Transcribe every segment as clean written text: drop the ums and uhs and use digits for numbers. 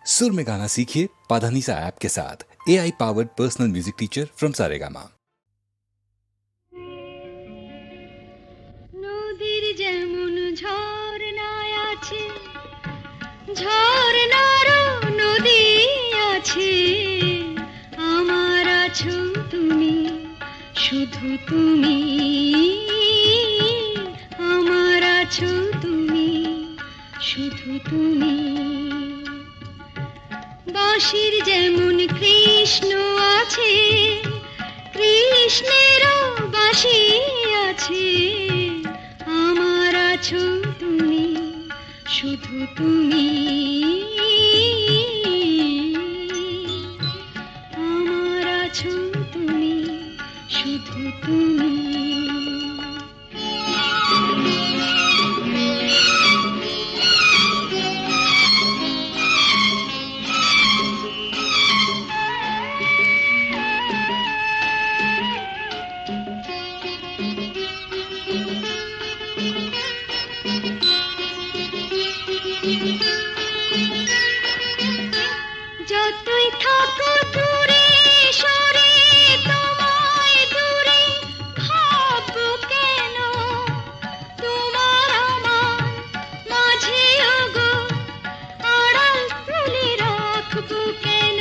सुर में गाना सीखिए पाधानीसा ऐप के साथ। AI powered personal music teacher from Saregama. নদীর যেমন ঝর্ণায় আছে, ঝর্ণারও নদী আছে, আমার আছো তুমি, শুধু তুমি, আমার আছো তুমি, শুধু তুমি। বাঁশির যেমন কৃষ্ণ আছে, কৃষ্ণেরও বাঁশি আছে, আমার আছো তুমি, শুধু তুমি, আমার আছো তুমি, শুধু তুমি। যতই থাকো দূরে সরে, তোমায় দূরে ভাববো কেন, তোমার আমার মাঝে ওগো আড়াল তুলে রাখবো কেন।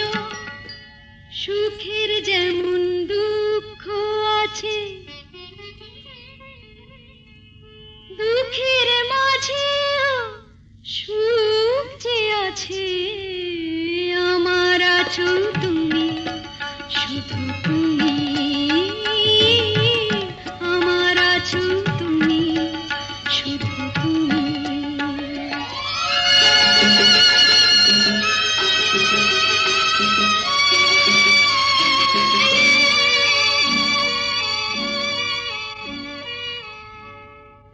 সুখের যেমন দুঃখ আছে, দুঃখের মাঝেও সুখ যে আছে, আমার আছো তুমি, শুধু তুমি, আমার আছো তুমি, শুধু তুমি।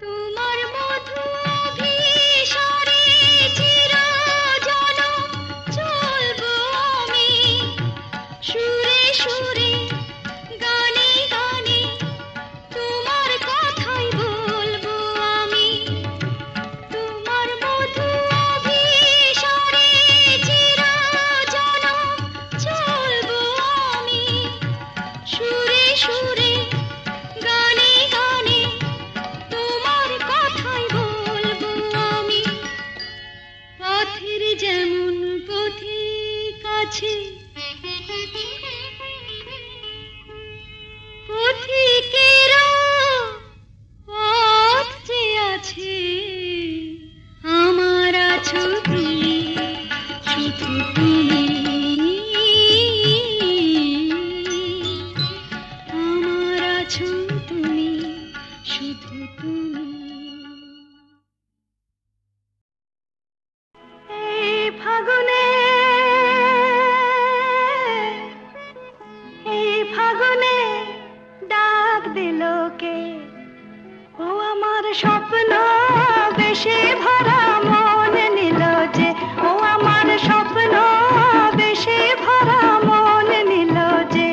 তোমার মধু অভিসারে চিরজনম চলবো আমি, সুরে সুরে গানে গানে তোমার কথাই বলবো আমি। তোমার মধু অভিসারে চিরজনম চলবো আমি, সুরে সুরে গানে গানে তোমার কথাই বলবো আমি। পথের যেমন পথিক আছে, পথিকেরও পথ যে আছে, আমার আছো তুমি, শুধু তুমি, আমার আছো তুমি, শুধু তুমি। এই ফাগুনে, এই ফাগুনে ডাক দিল কে, ও আমার স্বপ্ন বেশি ভরা মন নিল যে, ও আমার স্বপ্ন বেশি ভরা মন নিল যে।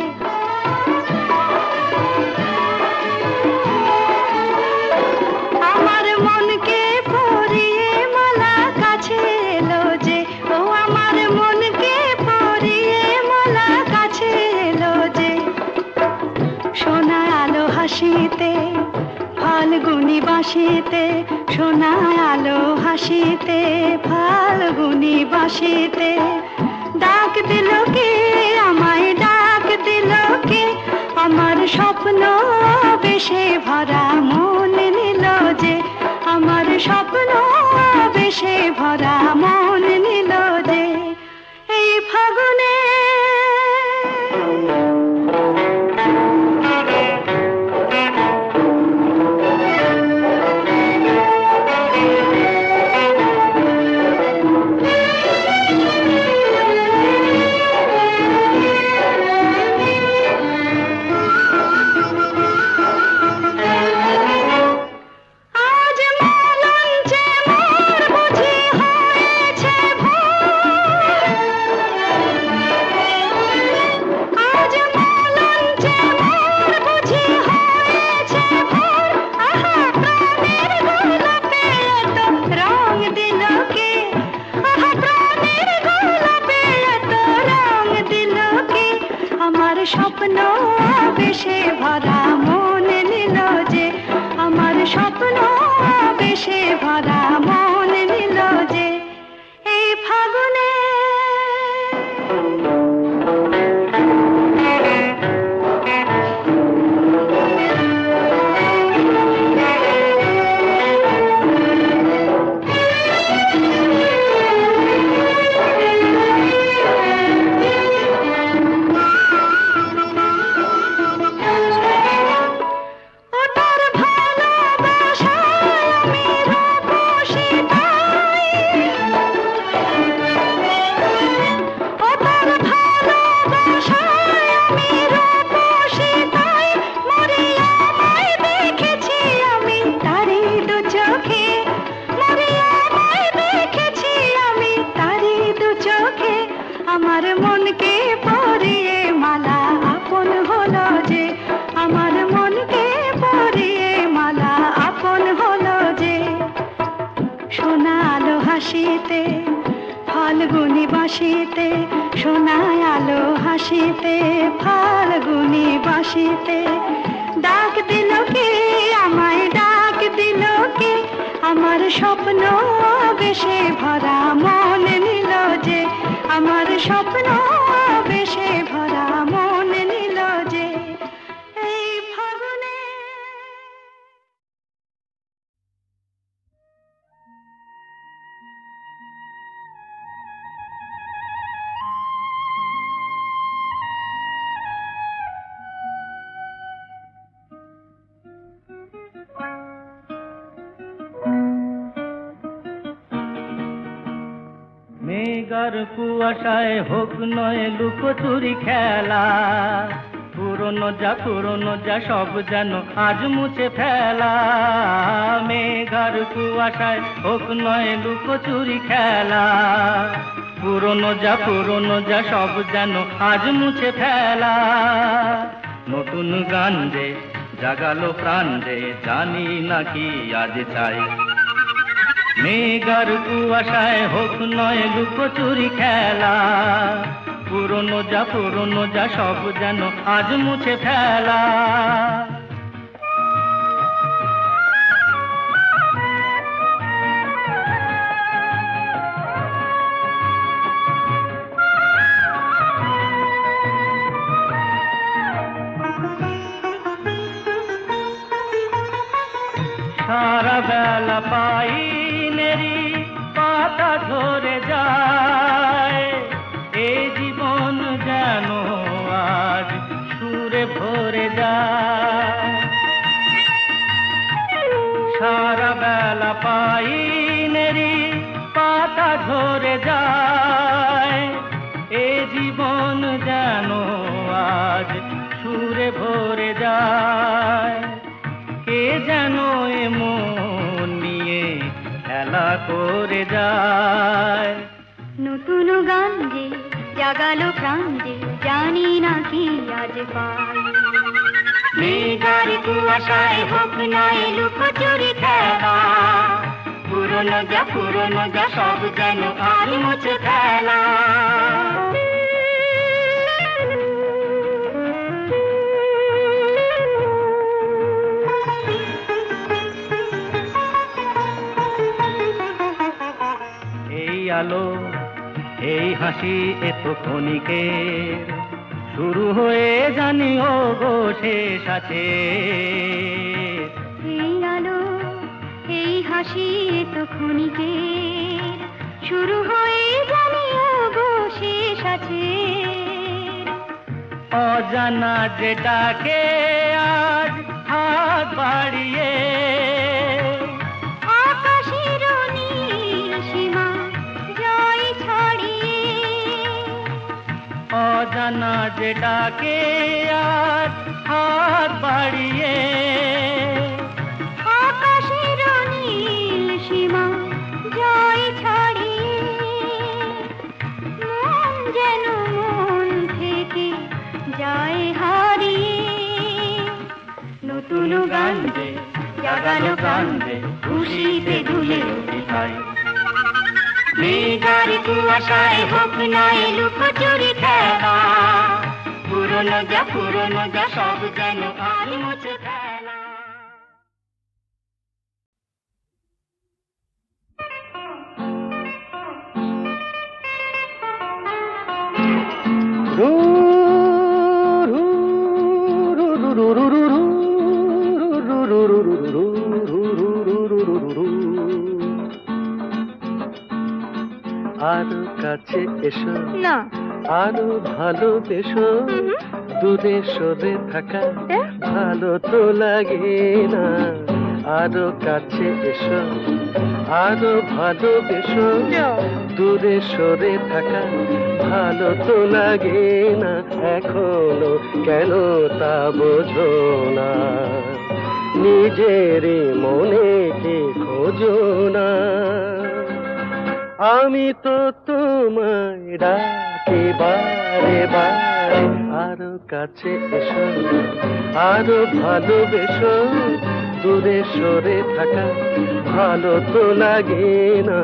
আমার মনকে পরিয়ে মালা কাছে এলো যে, ও আমার মনকে পরিয়ে মালা কাছে এলো যে। সোনা আলো হাসিতে ফাল্গুনি বাঁশিতে, সোনা আলো হাসিতে ফাল্গুনি বাঁশিতে, ডাক দিল কে আমায়, ডাক দিল কে, আমার স্বপ্ন বেশে ভরা মন নিল যে, আমার স্বপ্ন বেশে ভরা মন নিল যে। এই ফাগুনে আজ মলঞ্চে মোর বুঝি হয়েছে ভুল, স্বপ্ন বেশে ভরা মন নিল যে, আমার স্বপ্ন বেশে ভরা মন নিল যে, এই ফাগুনে আমার মনকে পরিয়ে মালা আপন হলো যে, আমার মনকে পরিয়ে মালা আপন হলো যে, সোনা আলো হাসিতে ফাল্গুনি বাসিতে, সোনা আলো হাসিতে ফাল্গুনি বাসিতে, ডাক দিল কে আমায়, ডাক দিল কে, আমার স্বপ্ন বেশে ভরা মন নিল যে, আমার স্বপ্ন বেশে ভরা মন নিল যে, এই ফাগুনে মেঘার কুয়াশায় হোক নয় লুকোচুরি খেলা, পুরনো যা সব যেন আজ মুছে ফেলা। মেঘার কুয়াশায় হোক নয় লুকোচুরি খেলা, পুরনো যা সব যেন আজ মুছে ফেলা। নতুন গান যে জাগালো প্রাণ যে, জানি নাকি আজ চাই। মেঘার কুয়াশায় হোক নয় লুকোচুরি খেলা, পুরনো যা সব যেন আজ মুছে ফেলা। সারা বেলা পাইনেরি পাতা ঝরে যায়, এই জীবন যেন আজ সুরে ভরে যায়। সারা বেলা পাইনেরি পাতা ঝরে যায়, এই জীবন যেন আজ সুরে ভরে যায়। কে যেন মন নিয়ে খেলা করে যায়। নতুন গান যে জাগালো প্রাণ যে, জানি না কি আজ পাই। মেঘার কুয়াশায় হোক নয় লুকোচুরি খেলা, পুরনো যা সব যেন আজ মুছে ফেলা। আলো এই হাসি এত ক্ষণিকের, শুরু হয়ে জানিও গো শেষ আছে। এই আলো এই হাসি এত ক্ষণিকের, শুরু হয়ে জানিও গো শেষ আছে। অজানা যেটাকে আজ হাত বাড়িয়ে, অজানা যেটাকে আজ হাত বাড়িয়ে, আকাশের নীল সীমা জয় ছাড়িয়ে, মন যেন মন থেকে যায় হারিয়ে। নতুন গান যে জাগালো গান যে, খুশিতে দুলে উঠিতাই। মেঘার কুয়াশায় হোক নয় লুকোচুরি খেলা, পুরনো পুরনো যা সব যেন আজ মুছে ফেলা। আরো কাছে এসো না আরো ভালোবেসো দূরে সরে থাকা ভালো তো লাগে না আরো কাছে এসো আরো ভালোবেসো দূরে সরে থাকা ভালো তো লাগে না এখনো কেন তা বোঝো না নিজেরই মনে কে খোঁজো না আমি তো তোমায় ডাকি বারে বারে আরো কাছে এসো আরো ভালোবেসো দূরে সরে থাকা ভালো তো লাগে না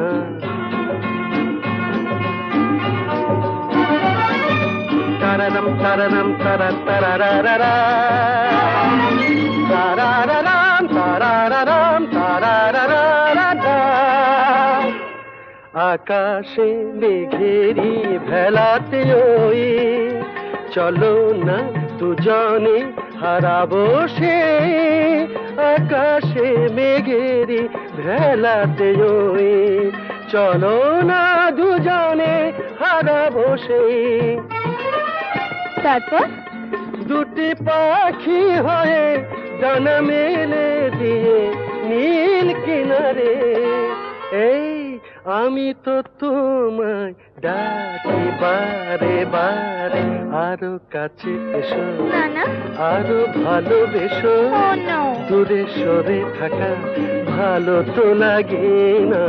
তারারাম তারারাম তারা তারারারা তারারারাম তারারারাম তারারারা আকাশে মেঘেরি ভেলাতে ওই চলো না দুজনে হারাবো সে আকাশে মেঘেরি ভেলাতে ওই চলো না দুজনে হারাবো সে তারপর দুটি পাখি হয়ে ডানা মেলে দিয়ে নীল কিনারে এই আমি তো তোমায় ডাকি বারে বারে আরো কাছে এসো না না আরো ভালোবেসো ও নো দূরে সরে থাকা ভালো তো লাগে না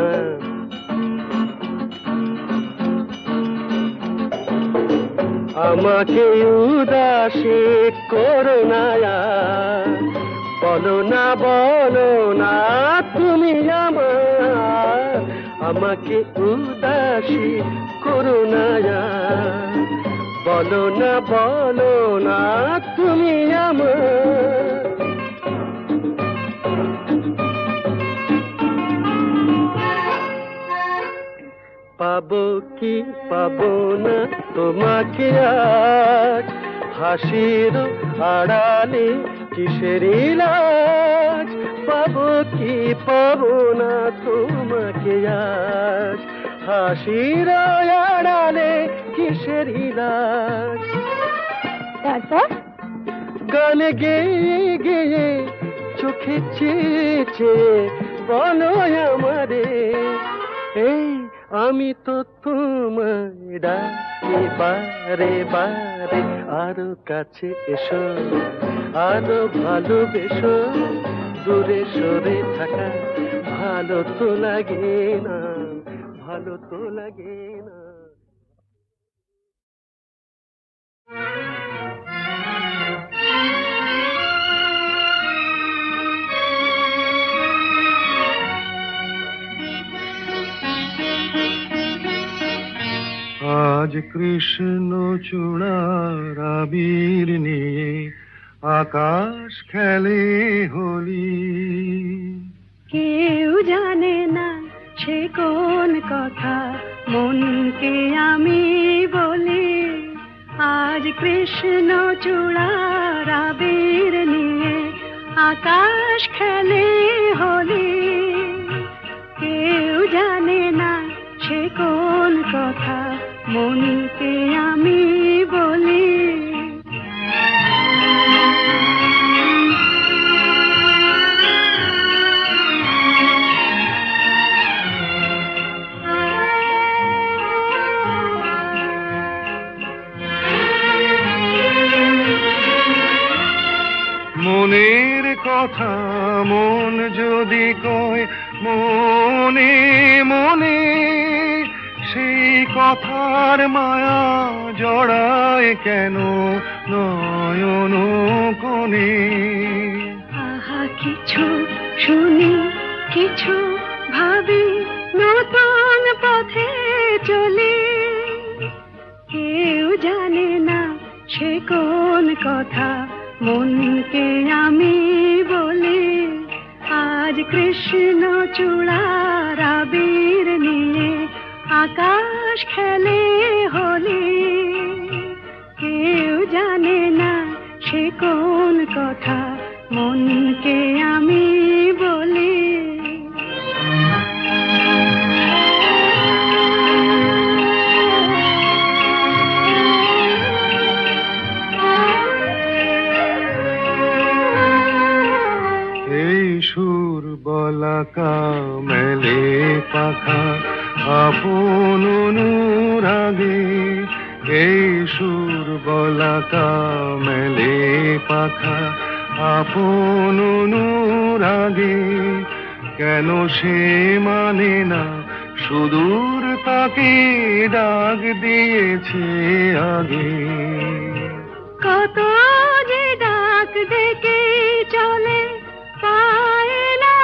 আমাকে উদাসী করো না বলো না তুমি আমার আমাকে উদাসী করো না বলো না তুমি আমার পাবো কি পাবো না তোমাকে আজ হাসির আড়ালে কিসের লাজ পাবো কি পাবো না তোমাকে আজ হাসির আড়ালে কিসের লাজ তারপর গানে গেয়ে গেয়ে চোখে চেয়ে চেয়ে বলো আমারে এই আমি তো তোমায় ডাকি বারে বারে আরো কাছে এসো আরো ভালোবেসো দূরে সরে থাকা ভালো তো লাগে না ভালো তো লাগে না আজ কৃষ্ণ চূড়ার আবির নিয়ে আকাশ খেলে হোলি কেউ জানে না সে কোন কথা মনকে আমি বলি আজ কৃষ্ণ চূড়ার আবির নিয়ে আকাশ খেলে হোলি কেউ জানে না সে কোন কথা মনকে আমি বলি মনের কথা মন যদি কয় মনে মনে সেই কথার মায়া জড়ায় কেন নয়ন কোণে আহা কিছু শুনি কিছু ভাবি নতুন পথে চলি কেউ জানে না সে কোন কথা মনকে আমি বলি, আজ কৃষ্ণ চূড়ার আবির নিয়ে আকাশ খেলে হোলি। কেউ জানে না সে কোন কথা মনকে আমি বলি। এই সুর বলাকা মেলে পাখা আপন অনুরাগে, এই সুর বলাকা মেলে পাখা আপন অনুরাগে, কেন সে মানে না সুদূর তাকে ডাক দিয়েছে আগে। কত যে ডাক ডেকে চলে পায় না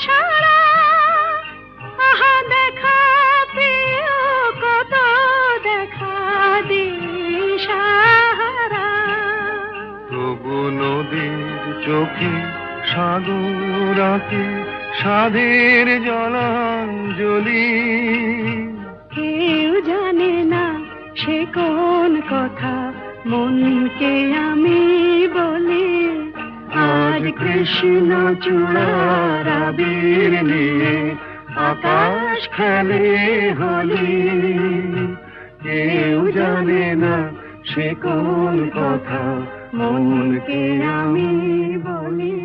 সারা, আহা দেখা প্রিয় কত দেখা দিশাহারা। তবু নদীর চোখে সাগর আঁকে সাধের জলাঞ্জলি। কেউ জানে না সে কোন কথা মনকে আমি বলি, আজ কৃষ্ণ চূড়ার আবির নিয়ে আকাশ খেলে হোলি। কেউ জানে না সে কোন কথা মনকে আমি বলি।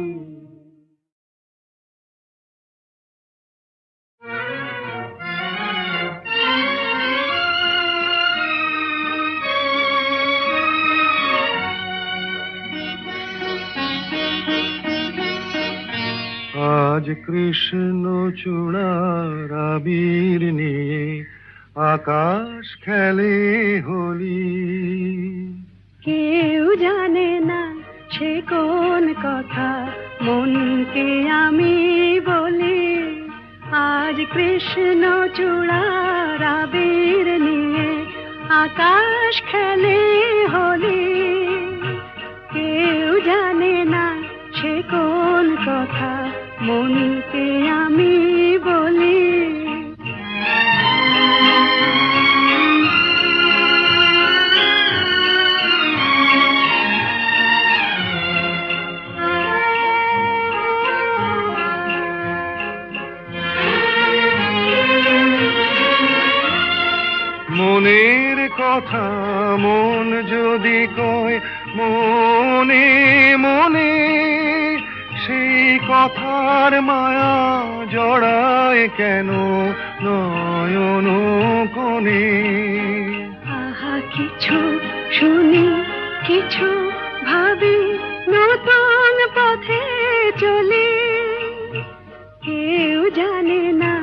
আজ কৃষ্ণ চূড়ার আবির নিয়ে আকাশ খেলে হোলি। কেউ জানে না সে কোন কথা মনকে আমি বলি, আজ কৃষ্ণ চূড়ার আবির নিয়ে আকাশ খেলে হোলি। কেউ জানে না সে কোন কথা মনকে আমি বলি। মনের কথা মন যদি কয় মনে মনে, সেই কথার মায়া জড়ায় কেন নয়ন কোণে। আহা কিছু শুনি কিছু ভাবি নতুন পথে চলি, কেউ জানে না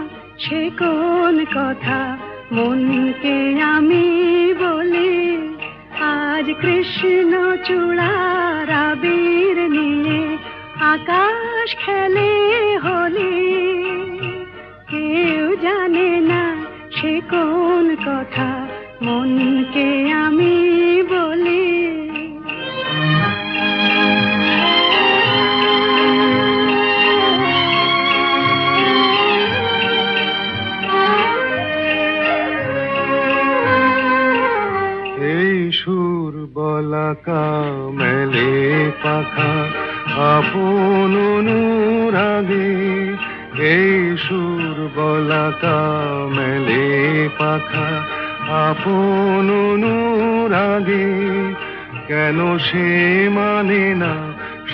সে কোন কথা মনকে আমি বলি, আজ কৃষ্ণ চূড়ার আবির নিয়ে আকাশ খেলে হোলি। কেউ জানে না সে কোন কথা মনকে আমি বলি। এই সুর বলাকা মেলে পাখা আপন অনুরাগে, এই সুর বলাকা মেলে পাখা আপন অনুরাগে, কেন সে মানে না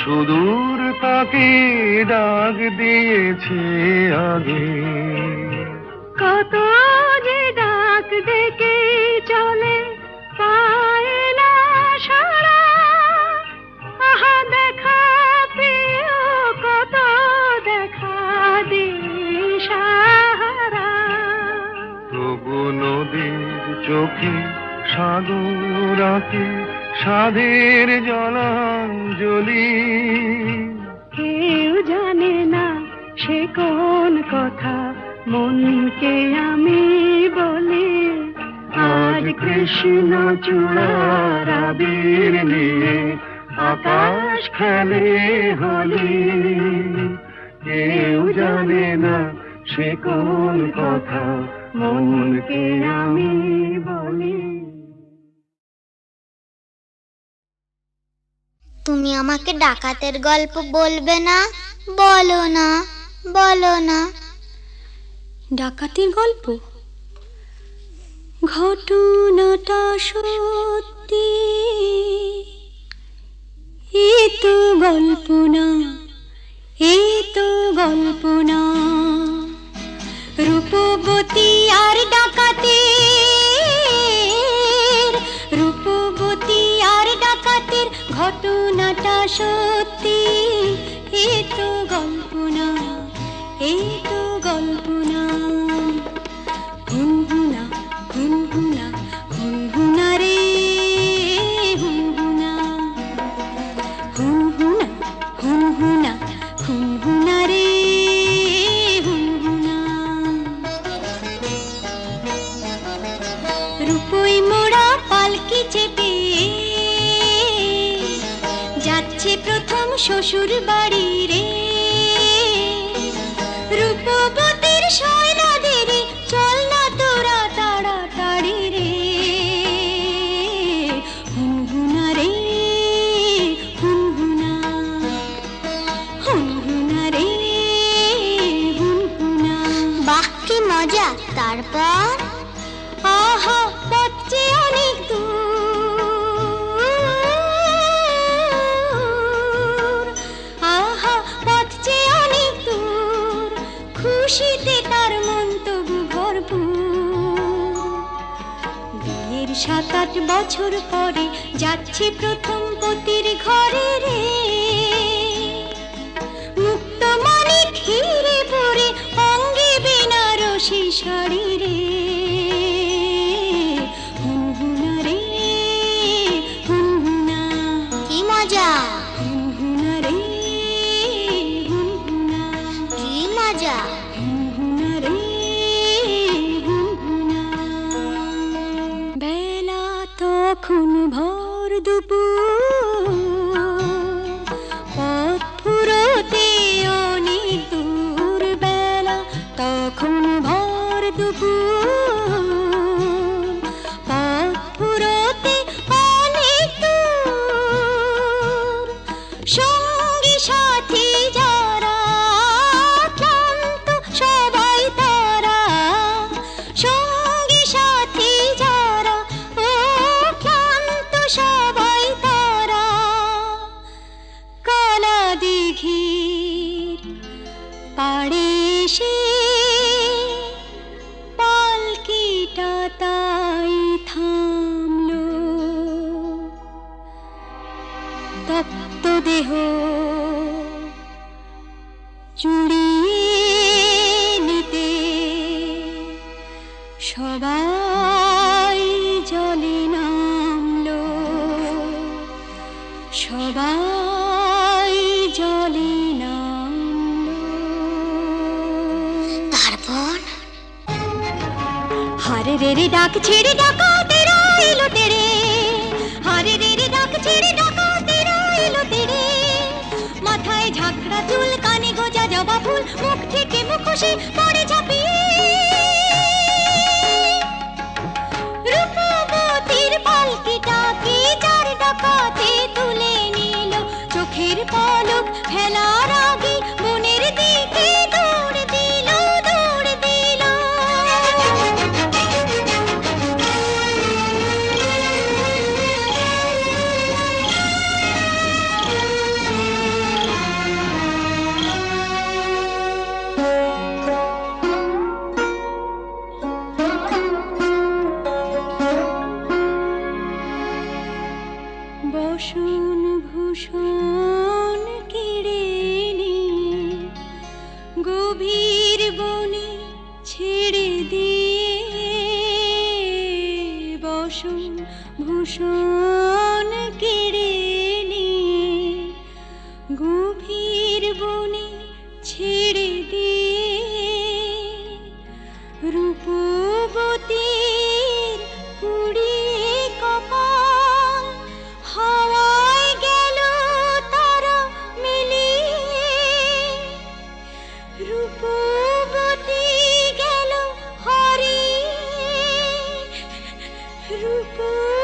সুদূর তাকে ডাক দিয়েছে আগে। কত যে ডাক ডেকে চলে পায় না সারা, আহা দেখা প্রিয় কত দেখা দিশাহারা। তবু নদীর চোখে সাগর আঁকে সাধের জলাঞ্জলি। কেউ জানে না সে কোন কথা মনকে আমি বলি, আজ কৃষ্ণ চূড়ার আবির নিয়ে আকাশ খেলে হোলি, কেউ জানে না সে কোন কথা মনকে আমি বলি। তুমি আমাকে ডাকাতের গল্প বলবে না? বলো না, বলো না। ডাকাতির গল্প? ঘটনাটা সত্যি, এ তো গল্প না, এ তো গল্প না। রূপবতী আর ডাকাতের, রূপবতী আর ডাকাতের ঘটনাটা সত্যি, এ তো গল্প না, এ তো গল্প না। হুনহুনা হুনহুনা হুনহুনা রে হুনহুনা, হুনহুনা হুনহুনা হুনহুনা রে হুনহুনা। রূপই মোড়া পালকি চেপে যাচ্ছে প্রথম শ্বশুর বাড়ি রে। রূপবতীর শয়না দেরি, চল না তোরা তাড়াতাড়ি রে। হুনহুনা রে হুনহুনা, হুনহুনা রে হুনহুনা। বাহ কি মজা! তারপর? আহা পথ যে অনেক দূর, আহা পথ যে অনেক দূর, খুশিতে তার মন তবু ভরপুর। বিয়ের 7-8 বছর পরে যাচ্ছে প্রথম পতির ঘরে রে। মুক্ত মানিক হিরে পরে অঙ্গে বেনারসি শাড়ি রে। হুনহুনা রে হুনহুনা, কি মজা! হুনহুনা রে হুনহুনা, কি মজা! হুনহুনা রে হুনহুনা। বেলা তখন ভর দুপুর, পথ ফুরোতে অনেক দূর। বেলা তখন ভর দুপুর, পথ ফুরোতে অনেক দূর। সঙ্গী সাথী যারা ক্লান্ত সবাই তারা, সঙ্গী সাথী যারা ও ক্লান্ত সবাই তারা। কালা দিঘির পাড়ে এসে পালকিটা তাই থামলো। তপ্ত দেহ চুড়িয়ে নিতে সবাই জলে নামলো, সবাই জলে নামলো। তারপর? হারে রে রে ডাক ছেড়ে ডাকাতেরা এলো তেরে, হারে রে রে ডাক ছেড়ে ডাকাতেরা এলো তেরে। মাথায় ঝাঁকড়া চুল, কানে গোজা জবা ফুল, মুখ থেকে মুখোশে পড়ে ঝাঁপিয়ে। রূপবতীর পালকিটাকে চার ডাকাতে তুলে নিল, চোখের পলক ফেলার আগে বনের দিকে দৌড় দিল, দৌড় দিল। বসন ভূষণ কেড়ে নিয়ে গভীর বনে ছেড়ে দিয়ে, বসন ভূষণ কেড়ে নিয়ে গভীর বনে ছেড়ে দিয়ে। রূপবতীর পুড়িয়ে কপাল হাওয়ায় গেল পুকুর